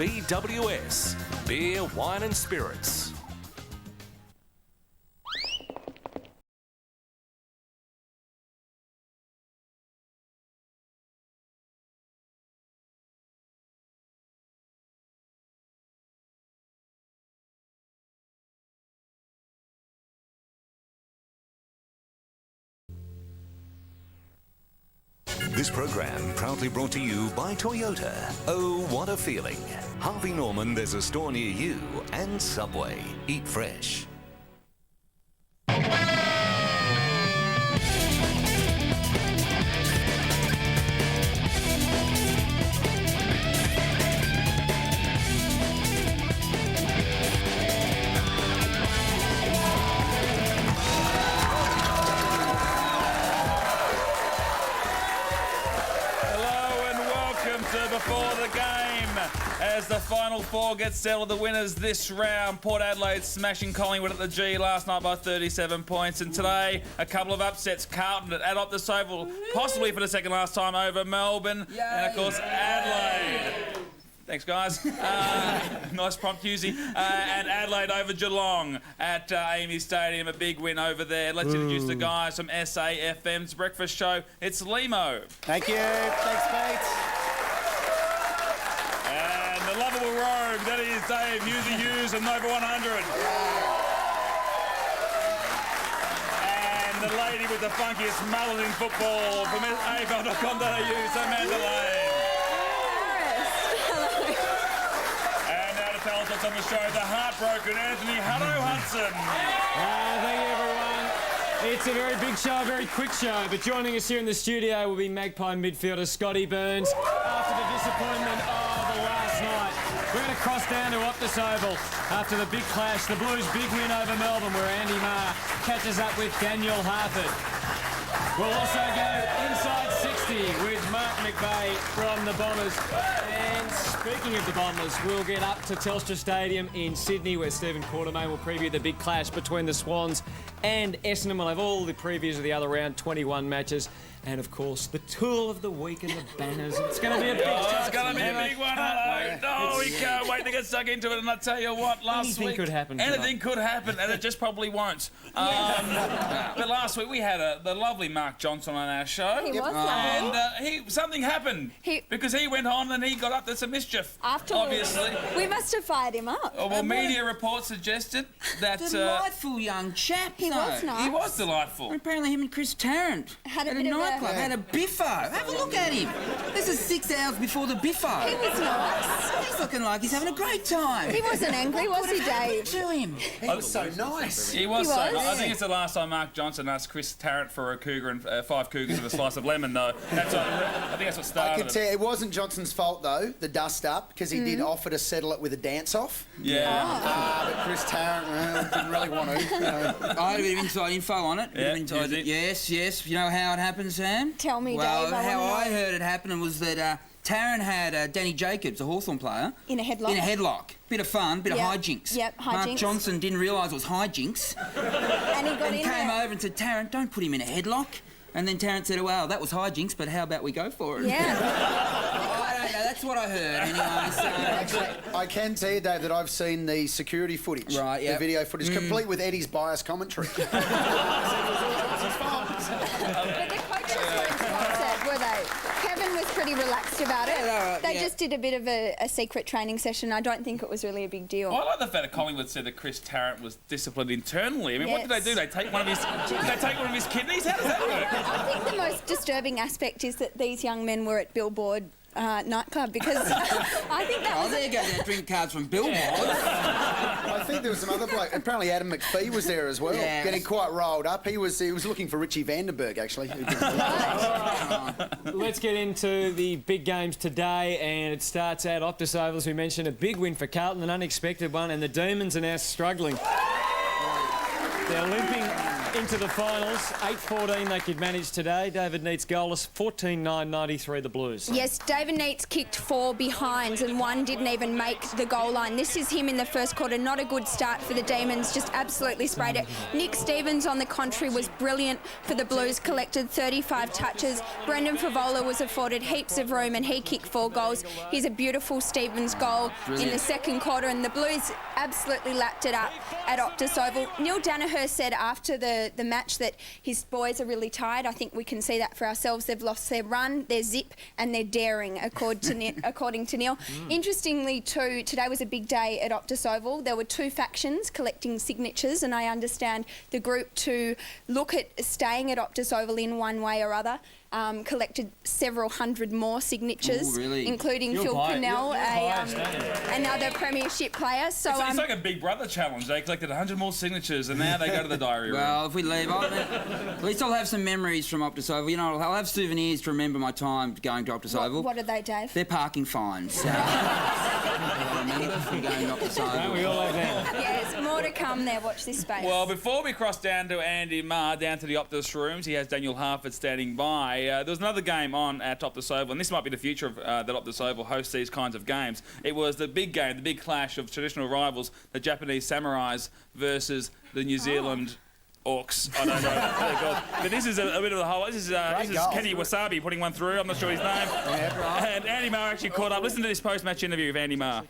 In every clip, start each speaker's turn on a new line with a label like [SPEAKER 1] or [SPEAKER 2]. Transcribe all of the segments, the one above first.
[SPEAKER 1] BWS, Beer, Wine and Spirits. This program proudly brought to you by Toyota. Oh, what a feeling. Harvey Norman, there's a store near you, and Subway. Eat fresh.
[SPEAKER 2] Before the game, as the final four gets settled, the winners this round. Port Adelaide smashing Collingwood at the G last night by 37 points, and today a couple of upsets. Carlton at Optus Oval, possibly for the second last time over Melbourne, and of course Adelaide. Thanks, guys. Nice prompt, Husey. And Adelaide over Geelong at Amy Stadium. A big win over there. Let's introduce the guys from SAFM's breakfast show. It's Limo.
[SPEAKER 3] Thank you. Thanks, mate.
[SPEAKER 2] And the lovable rogue, that is Dave Husey Hughes of Nova 100. And the lady with the funkiest mullet in football from AFL.com.au, Samantha Lane. And now to tell us what's on the show, the heartbroken Anthony Hello Hudson.
[SPEAKER 4] Thank you, everyone. It's a very big show, a very quick show, but joining us here in the studio will be Magpie midfielder Scotty Burns. After the disappointment of the last night, we're going to cross down to Optus Oval after the big clash, the Blues' big win over Melbourne, where Andy Marr catches up with Daniel Harford. We'll also go inside 60 with Mark McVeigh from the Bombers. And speaking of the Bombers, we'll get up to Telstra Stadium in Sydney, where Stephen Quartermain will preview the big clash between the Swans and Essendon. We'll have all the previews of the other round 21 matches. And, of course, the tool of the week and the banners. It's going to be a big one.
[SPEAKER 2] It's going to be a big one. No, we can't wait to get stuck into it. And I tell you what, last week...
[SPEAKER 4] Anything could happen.
[SPEAKER 2] Anything could happen, and it just probably won't. But last week we had the lovely Mark Johnson on our show.
[SPEAKER 5] He was
[SPEAKER 2] and something happened. Because he went on and he got up to some mischief.
[SPEAKER 5] Afterwards.
[SPEAKER 2] Obviously.
[SPEAKER 5] We must have fired him up.
[SPEAKER 2] Well, media reports suggested that...
[SPEAKER 6] Delightful young chap,
[SPEAKER 5] He was nice.
[SPEAKER 2] He was delightful.
[SPEAKER 6] And apparently him and Chris Tarrant
[SPEAKER 5] Had a
[SPEAKER 6] at
[SPEAKER 5] bit
[SPEAKER 6] a
[SPEAKER 5] of a-
[SPEAKER 6] nightclub, had a biffo. Have a look at him. This is 6 hours before the biffo.
[SPEAKER 5] He was nice.
[SPEAKER 6] He's looking like he's having a great time.
[SPEAKER 5] He wasn't angry, was he, Dave?
[SPEAKER 6] To him.
[SPEAKER 3] He was so nice.
[SPEAKER 2] He was.
[SPEAKER 5] He
[SPEAKER 2] So,
[SPEAKER 5] was.
[SPEAKER 2] I think it's the last time Mark Johnson asked Chris Tarrant for a cougar and 5 cougars and a slice of lemon, though. I think that's what
[SPEAKER 3] I
[SPEAKER 2] started
[SPEAKER 3] can tell you, it wasn't Johnson's fault, though, the dust-up, because he did offer to settle it with a dance-off.
[SPEAKER 2] Yeah.
[SPEAKER 3] But Chris Tarrant didn't really want to. You know.
[SPEAKER 6] I had a bit of inside info on it.
[SPEAKER 2] Yeah,
[SPEAKER 6] Bit of inside-
[SPEAKER 2] you did?
[SPEAKER 6] yes. You know how it happened, Sam?
[SPEAKER 5] Tell me,
[SPEAKER 6] well,
[SPEAKER 5] Dave, I
[SPEAKER 6] how
[SPEAKER 5] wanna
[SPEAKER 6] I
[SPEAKER 5] know.
[SPEAKER 6] heard it happen was that Tarrant had Danny Jacobs, a Hawthorn player,
[SPEAKER 5] In a headlock.
[SPEAKER 6] in a headlock. Bit of fun, bit
[SPEAKER 5] Yep.
[SPEAKER 6] of hijinks.
[SPEAKER 5] Yep,
[SPEAKER 6] Mark
[SPEAKER 5] hijinks.
[SPEAKER 6] Johnson didn't realise it was hijinks.
[SPEAKER 5] And he got
[SPEAKER 6] And
[SPEAKER 5] in
[SPEAKER 6] came
[SPEAKER 5] there.
[SPEAKER 6] over and said, Tarrant, don't put him in a headlock. And then Tarrant said, well, that was hijinks, but how about we go for it?
[SPEAKER 5] Yeah.
[SPEAKER 6] I don't know, that's what I heard anyway. So.
[SPEAKER 3] Actually, I can tell you, Dave, that I've seen the security footage.
[SPEAKER 6] Right, yeah.
[SPEAKER 3] The video footage, complete with Eddie's biased commentary.
[SPEAKER 5] But the coaches weren't upset, were they? Kevin was pretty relaxed about it. They just did a bit of a secret training session. I don't think it was really a big deal.
[SPEAKER 2] Well, I like the fact that Collingwood said that Chris Tarrant was disciplined internally. I mean, what did
[SPEAKER 5] Yes.
[SPEAKER 2] they do? They take one of his. Did they take one of his kidneys? How does that work?
[SPEAKER 5] I think the most disturbing aspect is that these young men were at Billboard nightclub, because I think that
[SPEAKER 6] Oh,
[SPEAKER 5] was...
[SPEAKER 6] there you go, there, drink cards from Billboard.
[SPEAKER 3] I think there was some other bloke. Apparently, Adam McPhee was there as well,
[SPEAKER 6] Yeah.
[SPEAKER 3] getting quite rolled up. He was looking for Richie Vandenberg, actually.
[SPEAKER 4] Let's get into the big games today, and it starts at Optus Oval, as we mentioned. A big win for Carlton, an unexpected one, and the Demons are now struggling. They're limping into the finals. 8-14 they could manage today. David Neates goalless, 14-9-93 the Blues.
[SPEAKER 5] Yes, David Neates kicked 4 behinds and 1 didn't even make the goal line. This is him in the first quarter. Not a good start for the Demons, just absolutely sprayed it. Nick Stevens, on the contrary, was brilliant for the Blues, collected 35 touches. Brendan Favola was afforded heaps of room and he kicked 4 goals. Here's a beautiful Stevens goal in the second quarter, and the Blues absolutely lapped it up at Optus Oval. Neil Danaher said after the match that his boys are really tired. I think we can see that for ourselves. They've lost their run, their zip and their daring, according to Neil. Interestingly too, today was a big day at Optus Oval. There were 2 factions collecting signatures, and I understand the group to look at staying at Optus Oval in one way or other collected several hundred more signatures, including Phil Pinnell, another premiership player. So
[SPEAKER 2] it's like a Big Brother challenge. They collected 100 more signatures and now they go to the diary room.
[SPEAKER 6] Well, if we leave, at least I'll have some memories from Optus Oval. You know, I'll have souvenirs to remember my time going to Optus Oval.
[SPEAKER 5] What are they, Dave?
[SPEAKER 6] They're parking fines. From going to Optus Oval.
[SPEAKER 4] We all have that.
[SPEAKER 5] Yes, more to come there. Watch this space.
[SPEAKER 2] Well, before we cross down to Andy Marr, down to the Optus rooms, he has Daniel Harford standing by. There was another game on at Optus Oval, and this might be the future of that Optus Oval hosts these kinds of games. It was the big game, the big clash of traditional rivals, the Japanese Samurais versus the New Zealand Orcs. I don't know what they're called. But this is a bit of the whole... This is Kenny Wasabi putting one through. I'm not sure his name. And Andy Marr actually caught up. Listen to this post-match interview of Andy Marr.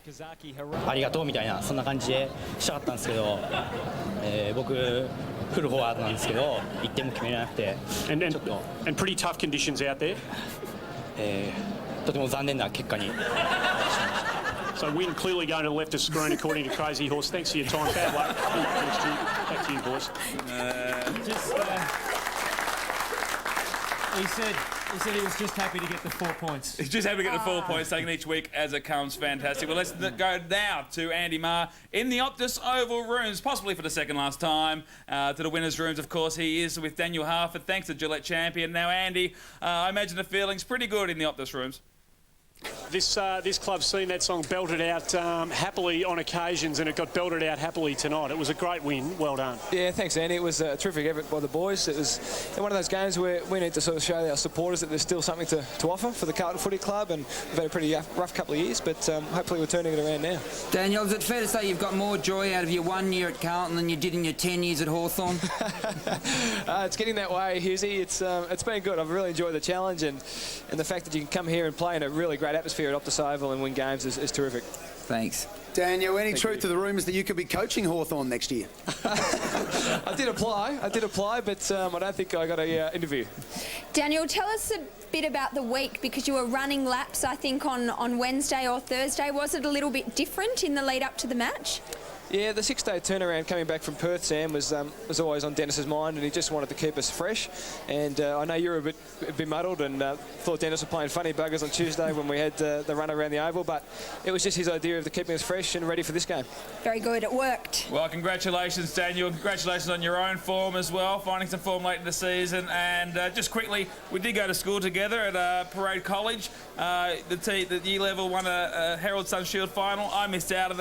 [SPEAKER 7] ありがとうみたいなそんな感じでしたかったんですけど、僕フルフォワードなんですけど1点も決めれなくて
[SPEAKER 8] and pretty tough conditions out there.
[SPEAKER 7] とても残念な結果に
[SPEAKER 8] So win clearly going to the left of screen according to Crazy Horse. Thanks for your time. Bad luck. Back to you, boys.
[SPEAKER 4] He said he was just happy to get the 4 points.
[SPEAKER 2] He's just happy to get the 4 points, taking each week as it comes. Fantastic. Well, let's go now to Andy Marr in the Optus Oval rooms, possibly for the second last time. To the winners' rooms, of course, he is with Daniel Harford. Thanks to Gillette Champion. Now, Andy, I imagine the feeling's pretty good in the Optus rooms.
[SPEAKER 8] This club's seen that song belted out happily on occasions, and it got belted out happily tonight. It was a great win. Well done.
[SPEAKER 9] Yeah, thanks, Andy. It was a terrific effort by the boys. It was one of those games where we need to sort of show our supporters that there's still something to offer for the Carlton Footy Club, and we've had a pretty rough couple of years, but hopefully we're turning it around now.
[SPEAKER 6] Daniel, is it fair to say you've got more joy out of your 1 year at Carlton than you did in your 10 years at Hawthorn?
[SPEAKER 9] It's getting that way, Hughesy. It's been good. I've really enjoyed the challenge, and the fact that you can come here and play in a really great atmosphere at Optus Oval and win games is terrific.
[SPEAKER 6] Thanks.
[SPEAKER 3] Daniel, any truth to the rumours that you could be coaching Hawthorn next year?
[SPEAKER 9] I did apply, but I don't think I got an interview.
[SPEAKER 5] Daniel, tell us a bit about the week, because you were running laps, I think, on Wednesday or Thursday. Was it a little bit different in the lead up to the match?
[SPEAKER 9] Yeah, the 6-day turnaround coming back from Perth, Sam, was always on Dennis's mind, and he just wanted to keep us fresh. And I know you were a bit muddled and thought Dennis was playing funny buggers on Tuesday when we had the run around the Oval, but it was just his idea of keeping us fresh and ready for this game.
[SPEAKER 5] Very good, it worked.
[SPEAKER 2] Well, congratulations, Daniel. Congratulations on your own form as well, finding some form late in the season. And just quickly, we did go to school together at Parade College. The year level won a Herald Sun Shield final. I missed out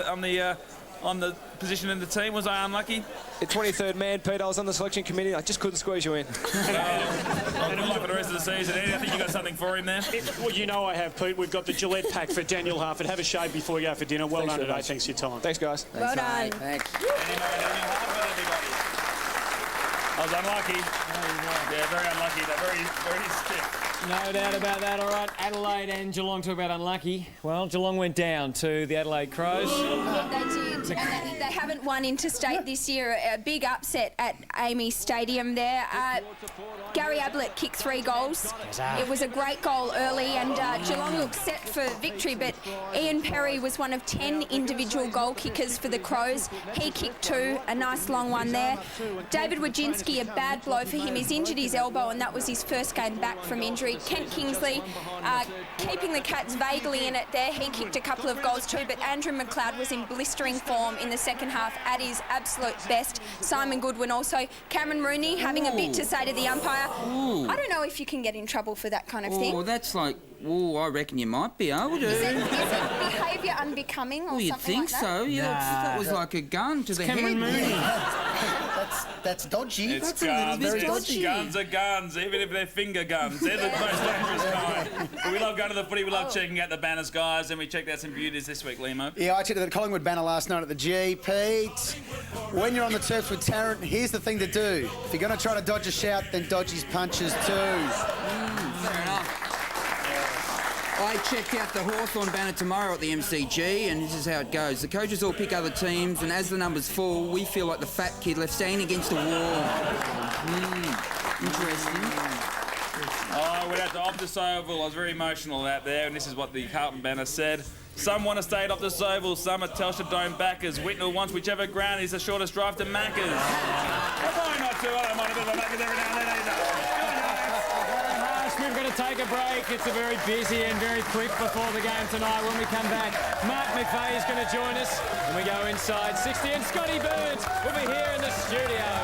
[SPEAKER 2] on the position in the team. Was I unlucky?
[SPEAKER 9] The 23rd man, Pete. I was on the selection committee. I just couldn't squeeze you in.
[SPEAKER 2] Well, good luck for the rest of the season. Eddie, I think you got something for him there.
[SPEAKER 8] Well, you know I have, Pete. We've got the Gillette pack for Daniel Harford. Have a shave before you go for dinner. Well done today. Thanks for your time.
[SPEAKER 9] Thanks, guys.
[SPEAKER 5] Well done.
[SPEAKER 3] Thanks.
[SPEAKER 2] Daniel Harford, everybody. I was unlucky. Yeah, very unlucky. Very stiff.
[SPEAKER 4] No doubt about that. All right, Adelaide and Geelong talk about unlucky. Well, Geelong went down to the Adelaide Crows.
[SPEAKER 5] They did, and they haven't won interstate this year. A big upset at Amy Stadium there. Gary Ablett kicked 3 goals. It was a great goal early, and Geelong looked set for victory, but Ian Perry was one of 10 individual goal kickers for the Crows. He kicked 2, a nice long one there. David Wojcinski, a bad blow for him. He's injured his elbow, and that was his first game back from injury. Kent Kingsley keeping the Cats vaguely in it there. He kicked a couple of goals too, but Andrew McLeod was in blistering form in the second half at his absolute best. Simon Goodwin also. Cameron Rooney having a bit to say to the umpire. I don't know if you can get in trouble for that kind of thing.
[SPEAKER 6] Oh, that's like... Oh, I reckon you might be able to.
[SPEAKER 5] Is it behaviour unbecoming or something like that?
[SPEAKER 6] You'd think so. Yeah, that was like a gun to the head.
[SPEAKER 4] Cameron Mooney.
[SPEAKER 3] That's dodgy.
[SPEAKER 2] It's
[SPEAKER 3] That's a little
[SPEAKER 2] guns.
[SPEAKER 3] bit
[SPEAKER 2] It's
[SPEAKER 3] dodgy.
[SPEAKER 2] guns are guns, even if they're finger guns. They're the most dangerous kind. But we love going to the footy. We love checking out the banners, guys. And we checked out some beauties this week, Limo.
[SPEAKER 3] Yeah, I checked out the Collingwood banner last night at the G. Pete, when you're on the turfs with Tarrant, here's the thing to do. If you're going to try to dodge a shout, then dodge his punches too.
[SPEAKER 6] Fair enough. I checked out the Hawthorn banner tomorrow at the MCG, and this is how it goes. The coaches all pick other teams, and as the numbers fall, we feel like the fat kid left standing against a wall. Interesting.
[SPEAKER 2] I went out to Optus Oval. I was very emotional out there, and this is what the Carlton banner said. Some want to stay at Optus Oval, some at Telstra Dome backers. Whitnall wants whichever ground is the shortest drive to Macca's. Why not too? I don't mind a bit of a Macca's every now and then either.
[SPEAKER 4] We've got to take a break. It's a very busy and very quick before the game tonight. When we come back, Mark McVeigh is going to join us and we go inside 60, and Scotty Burns will be here in the studio.